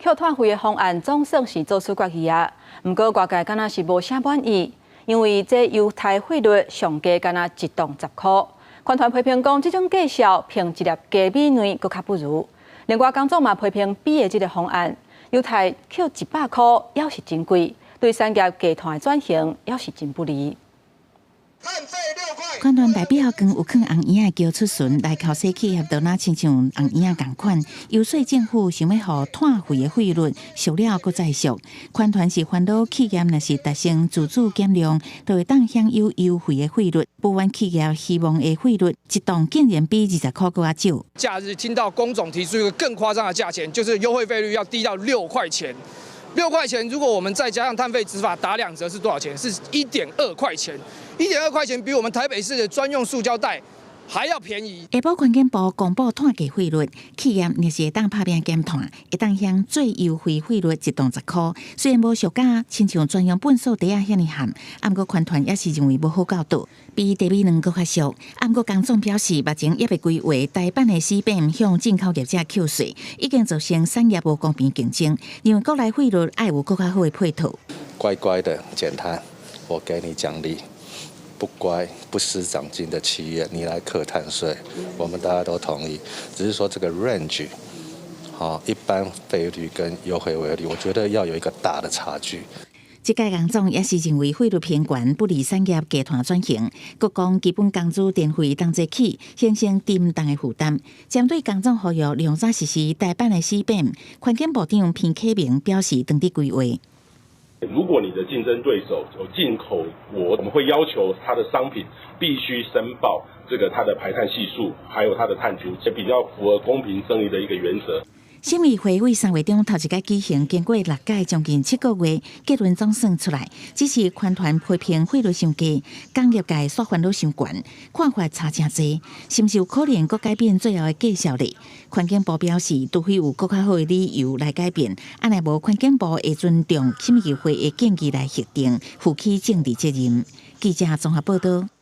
扣碳费的方案总算是做出决议啊，不过外界敢若是无啥满意，因为这犹太费率上加敢若一栋10块。环团批评讲，这种计数凭一粒鸡米卵搁较不如。另外，工总嘛批评比的这个方案，犹太扣100块也是真贵，对产业集团的转型也是真不利。 款团代表跟有放红烟的桥出巡来考试企业，都那亲像红烟同款，游说政府想要互碳费的费率俗了搁再俗。款团是烦恼企业若是达成自主减量，就会当享有优惠的费率。部分企业希望的费率一档竟然比20块搁较少。假日听到工总提出一个更夸张的价钱，就是优惠费率要低到6块钱。 6块钱，如果我们再加上碳费执法打2折是多少钱？是1.2块钱。1.2块钱比我们台北市的专用塑胶袋还要便宜。下晡环境部公布碳价费率，企业若是会当拍拼减碳，会当享最优惠费率一档10块。虽然无俗价，亲像专用粪扫袋啊遐尼含，不过款团也是认为无好到倒，比茶米卵搁较俗。不过工总表示，目前也被规划台版的死板向进口业者扣税，已经造成产业无公平竞争。因为国内费率爱有更较好的配套。乖乖的减碳，我给你奖励。 不乖、不思长进的企业，你来课碳税，我们大家都同意。只是说这个 range， 一般费率跟优惠费率，我觉得要有一个大的差距。这届工总也是认为费率偏悬，不利产业集团转型。各讲基本工资电费当作起，形成沉重的负担。针对工总呼吁量早实施台版的死板，环境部长偏启明表示当地规划。 如果你的竞争对手有进口国，我们会要求它的商品必须申报它的排碳系数，还有它的碳足，这比较符合公平正义的一个原则。审议会为3月中头一届举行，经过6届，将近7个月，结论总算出来，只是款团批评费率上低，工业界所烦恼伤悬，看法差真多，是不是有可能搁改变最后的计数率？环境部表示，除非有搁较好的理由来改变，安若无，环境部会尊重审议会的建议来核定，负起政治责任。记者综合报道。